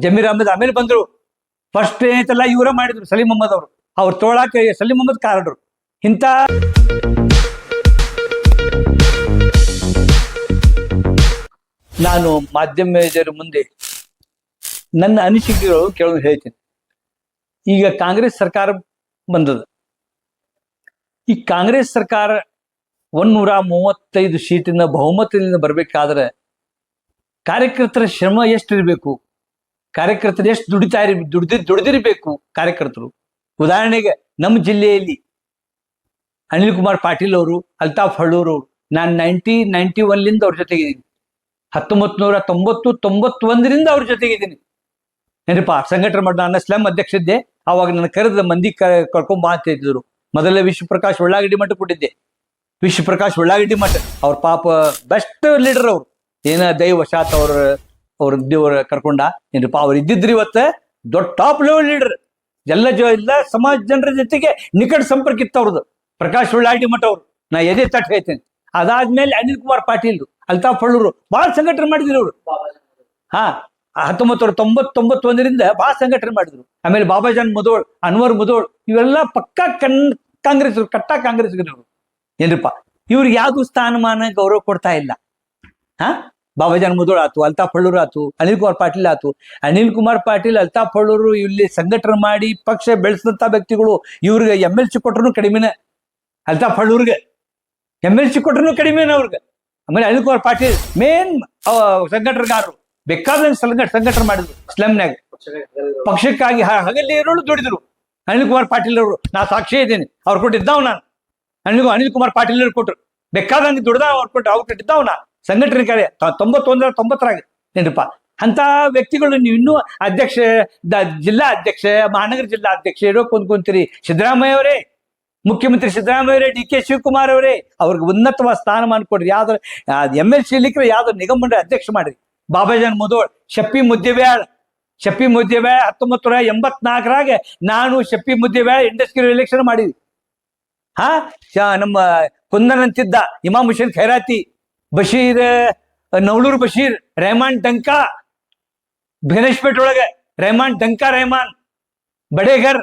ಜಮೀರ್ ಅಹಮದ್ ಆಮೇಲೆ ಬಂದ್ರು. ಫಸ್ಟ್ ಏನೈತಲ್ಲ ಇವರ ಮಾಡಿದ್ರು ಸಲೀಂ ಅಹಮದ್ ಅವರು. ಅವ್ರು ತೋಳಾಕ ಸಲೀಂ ಅಹಮದ್ ಕಾರಡ್ರು. ಇಂಥ ನಾನು ಮಾಧ್ಯಮದ ಮುಂದೆ ನನ್ನ ಅನಿಸಿಕೆಗಳು ಕೆಲವು ಹೇಳ್ತೀನಿ. ಈಗ ಕಾಂಗ್ರೆಸ್ ಸರ್ಕಾರ ಬಂದದ. ಈ ಕಾಂಗ್ರೆಸ್ ಸರ್ಕಾರ 135 ಸೀಟಿನ ಬಹುಮತದಿಂದ ಬರ್ಬೇಕಾದ್ರೆ ಕಾರ್ಯಕರ್ತರ ಶ್ರಮ ಎಷ್ಟಿರ್ಬೇಕು, ಕಾರ್ಯಕರ್ತರು ಎಷ್ಟು ದುಡಿದಿರ್ಬೇಕು ಕಾರ್ಯಕರ್ತರು. ಉದಾಹರಣೆಗೆ ನಮ್ಮ ಜಿಲ್ಲೆಯಲ್ಲಿ ಅನಿಲ್ ಕುಮಾರ್ ಪಾಟೀಲ್ ಅವರು, ಅಲ್ತಾಫ್ ಹಳ್ಳೂರ್ ಅವರು, ನಾನು 1991 ಅವ್ರ ಜೊತೆಗಿದ್ದೀನಿ. 1991 ಅವ್ರ ಜೊತೆಗಿದ್ದೀನಿ. ಏನಪ್ಪಾ ಸಂಘಟನೆ ಮಾಡಿ ನಾನು ಸ್ಲಂ ಅಧ್ಯಕ್ಷ ಇದ್ದೆ. ಅವಾಗ ನನ್ನ ಕರೆದ ಮಂದಿ ಕರ್ಕೊಂಬ ಅಂತ ಇದ್ರು. ಮೊದಲ ವಿಶ್ವಪ್ರಕಾಶ್ ಉಳ್ಳಾಗಡ್ಡಿ ಮಠ ಕೊಟ್ಟಿದ್ದೆ. ವಿಶ್ವಪ್ರಕಾಶ್ ಉಳ್ಳಾಗಡ್ಡಿ ಮಠ ಅವ್ರ ಪಾಪ ಬೆಸ್ಟ್ ಲೀಡರ್ ಅವರು. ಏನ ದೈವಶಾತ್ ಅವ್ರ ದೇವ್ರ ಕರ್ಕೊಂಡ. ಏನಪ್ಪಾ ಅವ್ರು ಇದ್ದಿದ್ರಿ ಇವತ್ತ ದೊಡ್ಡ ಟಾಪ್ ಲೆವೆಲ್ ಲೀಡರ್. ಎಲ್ಲ ಸಮಾಜ ಜನರ ಜೊತೆಗೆ ನಿಕಟ ಸಂಪರ್ಕ ಇತ್ತು ಅವ್ರದ್ದು. ಪ್ರಕಾಶ್ ಉಳ್ಳಾಗಡ್ಡಿ ಮಠ ಅವರು ನಾ ಎದೆ ತಟ್ಟು ಹೇಳ್ತೇನೆ. ಅದಾದ್ಮೇಲೆ ಅನಿಲ್ ಕುಮಾರ್ ಪಾಟೀಲ್, ಅಲ್ತಾಫ್ ಹಳ್ಳೂರು ಬಹಳ ಸಂಘಟನೆ ಮಾಡಿದ್ರು ಅವರು. 1991 ಬಹಳ ಸಂಘಟನೆ ಮಾಡಿದ್ರು. ಆಮೇಲೆ ಬಾಬಾಜಾನ್ ಮುದೋಳ್, ಅನ್ವರ್ ಮುದೋಳ್ ಇವೆಲ್ಲ ಪಕ್ಕಾ ಕಾಂಗ್ರೆಸ್ ಕಟ್ಟಾ ಕಾಂಗ್ರೆಸ್ಗರು. ಏನ್ರಿಪ್ಪ ಇವ್ರಿಗೆ ಯಾವ್ದು ಸ್ಥಾನಮಾನ ಗೌರವ ಕೊಡ್ತಾ ಇಲ್ಲ. ಬಾಬಾಜಾನ್ ಮುದೋಳ್ ಆತು, ಅಲ್ತಾಫ್ ಹಳ್ಳೂರು ಆತು, ಅನಿಲ್ ಕುಮಾರ್ ಪಾಟೀಲ್ ಆತು. ಅನಿಲ್ ಕುಮಾರ್ ಪಾಟೀಲ್, ಅಲ್ತಾಫ್ ಹಳ್ಳೂರು ಇಲ್ಲಿ ಸಂಘಟನೆ ಮಾಡಿ ಪಕ್ಷ ಬೆಳೆಸಿದಂತ ವ್ಯಕ್ತಿಗಳು. ಇವ್ರಿಗೆ MLC ಕೊಟ್ರು ಕಡಿಮೆನ. ಅಲ್ತಾಫ್ ಹಳ್ಳೂರ್ಗೆ MLC ಕೊಟ್ರು ಕಡಿಮೆನ ಅವ್ರಿಗೆ. ಆಮೇಲೆ ಅನಿಲ್ ಕುಮಾರ್ ಪಾಟೀಲ್ ಮೇನ್ ಸಂಘಟನೆಗಾರರು. ಬೇಕಾದ ಸಂಘಟನೆ ಮಾಡಿದ್ರು ಸ್ಲಂನ್ಯಾಗ. ಪಕ್ಷಕ್ಕಾಗಿ ಹಗಲಿ ಇರೋಳು ದುಡಿದ್ರು ಅನಿಲ್ ಕುಮಾರ್ ಪಾಟೀಲ್ ಅವರು. ನಾ ಸಾಕ್ಷಿ ಇದ್ದೀನಿ. ಅವ್ರು ಕೊಟ್ಟಿದ್ದಾವ್ ನಾನು. ಅನಿಲ್ ಕುಮಾರ್ ಪಾಟೀಲ್ ಅವರು ಕೊಟ್ರು. ಬೇಕಾದಂಗೆ ದುಡ್ದ ಅವ್ರು ಕೊಟ್ಟಿದ್ದಾವ್ ನಾ ಸಂಘಟನೆ ಕಾರ್ಯ 91-90 ಏನ್ರಪ್ಪ. ಅಂತ ವ್ಯಕ್ತಿಗಳು ನೀವು ಇನ್ನೂ ಅಧ್ಯಕ್ಷ, ಜಿಲ್ಲಾ ಅಧ್ಯಕ್ಷ, ಮಹಾನಗರ ಜಿಲ್ಲಾ ಅಧ್ಯಕ್ಷ ಇರೋ ಕುಂತ್ಕೊಂತೀರಿ. ಸಿದ್ದರಾಮಯ್ಯ ಅವರೇ, ಮುಖ್ಯಮಂತ್ರಿ ಸಿದ್ದರಾಮಯ್ಯ ಅವರೇ, DK ಶಿವಕುಮಾರ್ ಅವರೇ, ಅವ್ರಿಗೆ ಉನ್ನತವಾದ ಸ್ಥಾನಮಾನ ಕೊಡ್ರಿ. ಯಾವ್ದಾರ MLC ಇಲ್ಲಿಕ್ರೆ ಯಾವ್ದಾರು ನಿಗಮ ಮಂಡಳಿ ಅಧ್ಯಕ್ಷ ಮಾಡ್ರಿ. ಬಾಬಾಜಾನ್ ಮುದೋಳ್, ಶಪ್ಪಿ ಮುದ್ದೇಬ್ಯಾಳ್ 1984 ನಾನು ಶಪ್ಪಿ ಮುದ್ದೇಬ್ಯಾಳ್ ಇಂಡಸ್ಟ್ರಿಯಲ್ ಎಲೆಕ್ಷನ್ ಮಾಡಿದ್ವಿ. ನಮ್ಮ ಕುಂದನಂತಿದ್ದ ಇಮಾಮ್ ಹುಸೇನ್ ಖೈರಾತಿ, ಬಶೀರ್ ನವಲೂರ್ ಬಶೀರ್, ರೆಹಮಾನ್ ಟಂಕಾ ಗಣೇಶ್ಪೇಟ್ ಒಳಗೆ, ರೆಹಮಾನ್ ಟಂಕಾ, ರೆಹಮಾನ್ ಬಡೇಗರ್,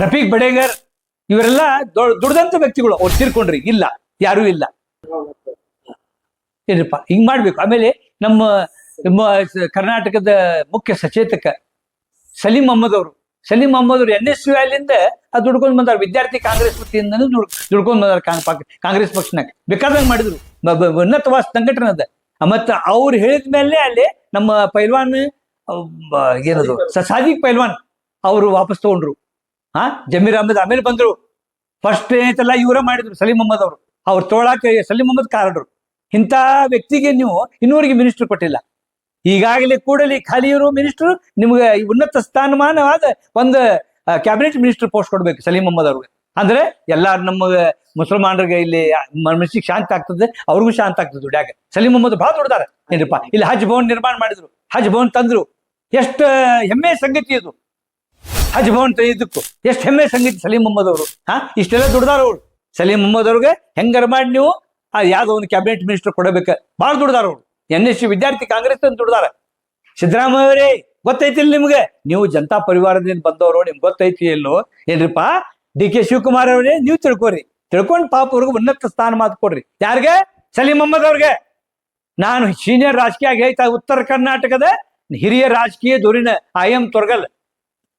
ರಫೀಕ್ ಬಡೇಗರ್ ಇವರೆಲ್ಲ ದುಡ್ದಂತ ವ್ಯಕ್ತಿಗಳು. ಅವ್ರು ತೀರ್ಕೊಂಡ್ರಿ ಇಲ್ಲ, ಯಾರೂ ಇಲ್ಲ. ಏನಪ್ಪ ಹಿಂಗ್ ಮಾಡ್ಬೇಕು. ಆಮೇಲೆ ನಮ್ಮ ಕರ್ನಾಟಕದ ಮುಖ್ಯ ಸಚೇತಕ ಸಲೀಂ ಅಹಮದ್ ಅವರು NS ವ್ಯಾಲಿಂದ ಅದು ದುಡ್ಕೊಂಡ್ ಬಂದಾರ. ವಿದ್ಯಾರ್ಥಿ ಕಾಂಗ್ರೆಸ್ ವತಿಯಿಂದನೂ ದುಡ್ಕೊಂಡ್ ಬಂದಾರ. ಕಾಂಗ್ರೆಸ್ ಪಕ್ಷನಾಗ ಬೇಕಾದಂಗೆ ಮಾಡಿದ್ರು. ಉನ್ನತವಾದ ಸಂಘಟನೆ ಅದ. ಮತ್ತ ಅವ್ರು ಹೇಳಿದ ಮೇಲೆ ಅಲ್ಲಿ ನಮ್ಮ ಪೈಲ್ವಾನ್ ಏನದು ಸಾದಿಕ್ ಪೈಲ್ವಾನ್ ಅವರು ವಾಪಸ್ ತಗೊಂಡ್ರು. ಜಮೀರ್ ಅಹಮದ್ ಆಮೇಲೆ ಬಂದ್ರು. ಫಸ್ಟ್ ಏನೈತಲ್ಲ ಇವರ ಮಾಡಿದ್ರು ಸಲೀಂ ಅಹಮದ್ ಅವರು. ಅವ್ರು ತೋಳಾಕ ಸಲೀಂ ಅಹಮದ್ ಕಾರಡ್ರು. ಇಂಥ ವ್ಯಕ್ತಿಗೆ ನೀವು ಇನ್ನೂವರೆಗೆ ಮಿನಿಸ್ಟರ್ ಕೊಟ್ಟಿಲ್ಲ. ಈಗಾಗಲೇ ಕೂಡಲೇ ಖಾಲಿ ಇರೋ ಮಿನಿಸ್ಟರ್ ನಿಮ್ಗೆ ಉನ್ನತ ಸ್ಥಾನಮಾನವಾದ ಒಂದು ಕ್ಯಾಬಿನೆಟ್ ಮಿನಿಸ್ಟರ್ ಪೋಸ್ಟ್ ಕೊಡ್ಬೇಕು ಸಲೀಂ ಅಹಮದ್ ಅವ್ರಿಗೆ. ಅಂದ್ರೆ ಎಲ್ಲಾರು ನಮಗೆ ಮುಸಲ್ಮಾನರಿಗೆ ಇಲ್ಲಿ ಮನಸ್ಸಿಗೆ ಶಾಂತಿ ಆಗ್ತದೆ, ಅವ್ರಿಗೂ ಶಾಂತಿ ಆಗ್ತದೆ ದುಡ್ಯಾಗ. ಸಲೀಂ ಅಹಮದ್ ಭಾಳ ದೊಡ್ಡದಾರ. ಏನ್ರಪ್ಪ ಇಲ್ಲಿ ಹಜ್ ಭವನ್ ನಿರ್ಮಾಣ ಮಾಡಿದ್ರು, ಹಜ್ ಭವನ್ ತಂದ್ರು. ಎಷ್ಟು ಹೆಮ್ಮೆಯ ಸಂಗತಿ ಇದು. ಹಜ್ ಭವನ್ ಇದಕ್ಕೂ ಎಷ್ಟು ಹೆಮ್ಮೆಯ ಸಂಗತಿ ಸಲೀಂ ಅಹಮದ್ ಅವರು. ಇಷ್ಟೆಲ್ಲ ದುಡ್ದಾರ ಅವ್ರು. ಸಲೀಂ ಅಹಮದ್ ಅವ್ರಿಗೆ ಹೆಂಗಾರ ಮಾಡಿ ನೀವು ಯಾವ್ದೋ ಒಂದು ಕ್ಯಾಬಿನೆಟ್ ಮಿನಿಸ್ಟರ್ ಕೊಡಬೇಕ. ಭಾಳ ದುಡ್ದಾರ ಅವ್ರು. NSC ವಿದ್ಯಾರ್ಥಿ ಕಾಂಗ್ರೆಸ್ ಅಂತ ದುಡ್ದಾರ. ಸಿದ್ದರಾಮಯ್ಯ ಅವರೇ ಗೊತ್ತೈತಿಲ್ಲ ನಿಮ್ಗೆ, ನೀವು ಜನತಾ ಪರಿವಾರದಿಂದ ಬಂದವರು, ನಿಮ್ಗೆ ಗೊತ್ತೈತಿ ಎಲ್ಲೋ ಏನ್ರಿಪ್ಪ. DK ಶಿವಕುಮಾರ್ ಅವರೇ ನೀವು ತಿಳ್ಕೊಂಡು ಪಾಪ ಅವ್ರಿಗೆ ಉನ್ನತ ಸ್ಥಾನ ಮಾತು ಕೊಡ್ರಿ. ಯಾರಿಗೆ? ಸಲೀಂ ಅಹಮದ್ ಅವ್ರಿಗೆ. ನಾನು ಸೀನಿಯರ್ ರಾಜಕೀಯ ಹೇಳ್ತಾ, ಉತ್ತರ ಕರ್ನಾಟಕದ ಹಿರಿಯ ರಾಜಕೀಯ ಧೋರಿನ IM ತೊರಗಲ್.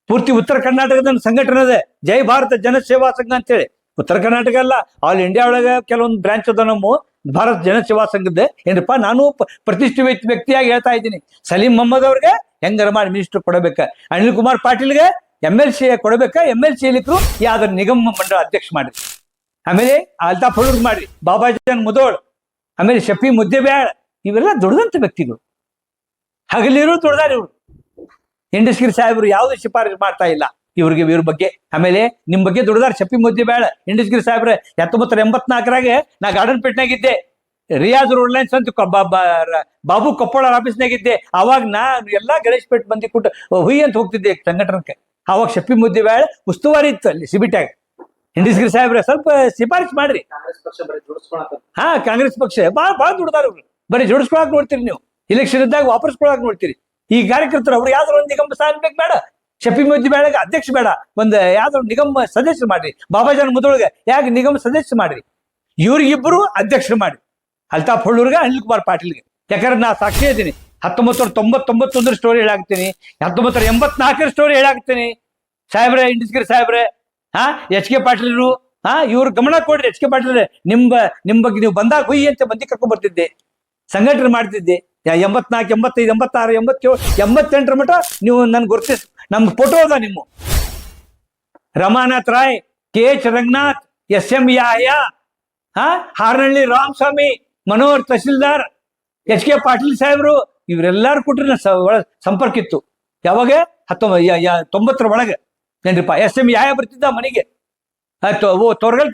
ಪೂರ್ತಿ ಉತ್ತರ ಕರ್ನಾಟಕದ ಸಂಘಟನೆ ಇದೆ, ಜೈ ಭಾರತ ಜನಸೇವಾ ಸಂಘ ಅಂತೇಳಿ. ಉತ್ತರ ಕರ್ನಾಟಕ ಅಲ್ಲ, ಆಲ್ ಇಂಡಿಯಾ ಒಳಗೆ ಕೆಲವೊಂದು ಬ್ರಾಂಚ್ ಅದ ನಮ್ಮ ಭಾರತ ಜನಸೇವಾ ಸಂಘದ. ಏನಪ್ಪಾ ನಾನು ಪ್ರತಿಷ್ಠಿತ ವ್ಯಕ್ತಿಯಾಗಿ ಹೇಳ್ತಾ ಇದ್ದೀನಿ. ಸಲೀಂ ಅಹಮದ್ ಅವ್ರಿಗೆ ಹೆಂಗಾರ ಮಾಡಿ ಮಿನಿಸ್ಟರ್ ಕೊಡಬೇಕ. ಅನಿಲ್ ಕುಮಾರ್ ಪಾಟೀಲ್ಗೆ MLC ಕೊಡಬೇಕ. MLC ಇಲ್ಲಿದ್ರು ಯಾವ್ದಾರ ನಿಗಮ ಮಂಡಳ ಅಧ್ಯಕ್ಷ ಮಾಡ್ರಿ. ಆಮೇಲೆ ಅಲ್ತಾಫ್ ಹಳ್ಳೂರ್ ಮಾಡ್ರಿ, ಬಾಬಾಜಾನ್ ಮುದೋಳ್, ಆಮೇಲೆ ಶಫಿ ಮುದ್ದೇಬ್ಯಾಳ್ ಇವೆಲ್ಲ ದೊಡ್ಡದಂತ ವ್ಯಕ್ತಿಗಳು. ಹಗಲಿರು ದೊಡ್ಡದಾರ ಇವ್ರು. ಇಂಡಸ್ಟ್ರಿ ಸಾಹೇಬರು ಯಾವ್ದು ಶಿಫಾರಸು ಮಾಡ್ತಾ ಇಲ್ಲ ಇವ್ರ ಬಗ್ಗೆ. ಆಮೇಲೆ ನಿಮ್ ಬಗ್ಗೆ ದುಡ್ದಾರ ಶಫಿ ಮುದ್ದೇಬ್ಯಾಳ್ ಇಂಡಸ್ಟ್ರಿ ಸಾಹೇಬ್ರ. 1984 ನಾ ಗಾರ್ಡನ್ ಪೇಟ್ನಾಗಿದ್ದೆ, ರಿಯಾಜ್ ರೋಡ್ ಲೈನ್ಸ್ ಅಂತ ಬಾಬು ಕೊಪ್ಪಳ ಆಫೀಸ್ನಾಗಿದ್ದೆ. ಅವಾಗ ನಾನು ಎಲ್ಲಾ ಗಣೇಶ್ ಪೇಟ್ ಮಂದಿ ಕೊಟ್ಟು ಹುಯ್ ಅಂತ ಹೋಗ್ತಿದ್ದೆ ಸಂಘಟನೆಗೆ. ಅವಾಗ ಶಫಿ ಮುದ್ದೇಬ್ಯಾಳ್ ಉಸ್ತುವಾರಿ ಇತ್ತು ಅಲ್ಲಿ ಸಿಬಿಟ್ಯಾಗ. ಇಂಡಸ್ಟ್ರಿ ಸಾಹೇಬ್ರ ಸ್ವಲ್ಪ ಶಿಫಾರಸು ಮಾಡ್ರಿ. ಕಾಂಗ್ರೆಸ್ ಪಕ್ಷ ಭಾಳ ದುಡ್ದಾರ ಇವ್ರು. ಬರೀ ಜೋಡಿಸ್ಕೊಳಕ್ ನೋಡ್ತೀರಿ ನೀವು. ಇಲೆಕ್ಷನ್ ಇದ್ದಾಗ ವಾಪಸ್ ಕೊಳಕ್ ನೋಡ್ತೀರಿ. ಈ ಕಾರ್ಯಕರ್ತರು ಅವ್ರು ಯಾವ್ದಾರು ಒಂದು ನಿಗಮ ಸ್ಥಾನ ಬೇಕು ಬೇಡ, ಶಫೀಮುದ್ದಿ ಬೇಡ ಅಧ್ಯಕ್ಷ ಬೇಡ, ಒಂದು ಯಾವ್ದಾದ್ರು ನಿಗಮ ಸದಸ್ಯ ಮಾಡ್ರಿ, ಬಾಬಾಜಾನ್ ಮುದೊಳಗೆ ಯಾಕೆ ನಿಗಮ ಸದಸ್ಯ ಮಾಡ್ರಿ, ಇವ್ರಿಗಿಬ್ರು ಅಧ್ಯಕ್ಷರು ಮಾಡಿ, ಅಲ್ತಾಫ್ ಹುಳ್ಳೂರ್ಗೆ ಅನಿಲ್ ಕುಮಾರ್ ಪಾಟೀಲ್ಗೆ. ಯಾಕಂದ್ರೆ ನಾ ಸಾಕ್ಷಿ ಇದ್ದೀನಿ, 1999 ಸ್ಟೋರಿ ಹೇಳಾಕ್ತೀನಿ, 1984 ಸ್ಟೋರಿ ಹೇಳಾಕ್ತೀನಿ. ಸಾಹೇಬ್ರೆ, ಇಂಡಸ್ಗಿರಿ ಸಾಹೇಬ್ರೆ, ಎಚ್ ಕೆ ಪಾಟೀಲ್ರು, ಇವ್ರು ಗಮನ ಕೊಡ್ರಿ. ಎಚ್ ಕೆ ಪಾಟೀಲ್ ನಿಮ್ಮ ಬಗ್ಗೆ ನೀವು ಬಂದಾಗ ಹುಯ್ಯಿ ಅಂತ ಮಂದಿ ಕರ್ಕೊಂಡ್ ಬರ್ತಿದ್ದೆ, ಸಂಘಟನೆ ಮಾಡ್ತಿದ್ದೆ. 84, 85, 86, 87, 88 ಮಟ್ಟ ನೀವು ನನ್ ಗುರುತಿಸ್, ನಮ್ ಫೋಟೋ ಅದ ನಿಮ್ಮ. Ramanath Rai, KH Ranganath, SM Yahya, Haranahalli Ramaswamy, Manohar Tahsildar, H K Patil ಸಾಹೇಬ್ರು, ಇವರೆಲ್ಲಾರು ಕೊಟ್ರಿ ಒಳ ಸಂಪರ್ಕ ಇತ್ತು. ಯಾವಾಗ 90 ಒಳಗೆ ಏನ್ರಿಪ್ಪ. SM ಯಾಹ್ಯ ಬರ್ತಿದ್ದ ಮನೆಗೆ, ತೋರ್ಗಲ್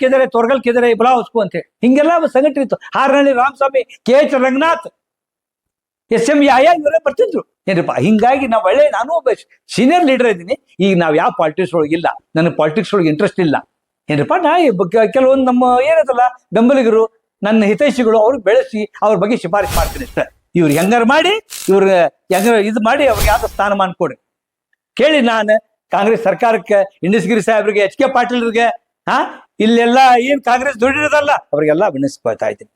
ಕೆದರೆ ಬಲಾ ಹೊಸ್ಕು ಅಂತ ಹೇಳಿ ಹಿಂಗೆಲ್ಲ ಸಂಘಟನೆ ಇತ್ತು. Haranahalli Ramaswamy, KH Ranganath, SM Yahya ಇವರೇ ಬರ್ತಿದ್ರು ಏನ್ರಿಪ್ಪ. ಹಿಂಗಾಗಿ ನಾವು ನಾನು ಒಬ್ಬ ಸೀನಿಯರ್ ಲೀಡರ್ ಇದ್ದೀನಿ. ಈಗ ನಾವ್ ಯಾವ ಪಾಲಿಟಿಕ್ಸ್ ಒಳಗೆ ಇಲ್ಲ, ನನಗೆ ಪಾಲಿಟಿಕ್ಸ್ ಒಳಗೆ ಇಂಟ್ರೆಸ್ಟ್ ಇಲ್ಲ ಏನ್ರಿಪ್ಪ. ನಾ ಕೆಲವೊಂದು ನಮ್ಮ ಏನದಲ್ಲ ಬೆಂಬಲಿಗರು, ನನ್ನ ಹಿತೈಷಿಗಳು, ಅವ್ರಿಗೆ ಬೆಳೆಸಿ ಅವ್ರ ಬಗ್ಗೆ ಶಿಫಾರಸು ಮಾಡ್ತೀನಿ ಅಷ್ಟೇ. ಇವ್ರು ಹೆಂಗಾರು ಮಾಡಿ, ಹೆಂಗಾರ ಇದು ಮಾಡಿ ಅವ್ರಿಗೆ ಯಾವ್ದು ಸ್ಥಾನಮಾನ ಕೊಡಿ ಕೇಳಿ. ನಾನು ಕಾಂಗ್ರೆಸ್ ಸರ್ಕಾರಕ್ಕೆ, ಇಂಡಸ್ಗಿರಿ ಸಾಹೇಬ್ರಿಗೆ, ಎಚ್ ಕೆ ಪಾಟೀಲ್ರಿಗೆ, ಇಲ್ಲೆಲ್ಲ ಏನ್ ಕಾಂಗ್ರೆಸ್ ದುಡಿರೋದಲ್ಲ ಅವ್ರಿಗೆಲ್ಲ ವಿನಿಸ್ಕೊಳ್ತಾ ಇದ್ದೀನಿ.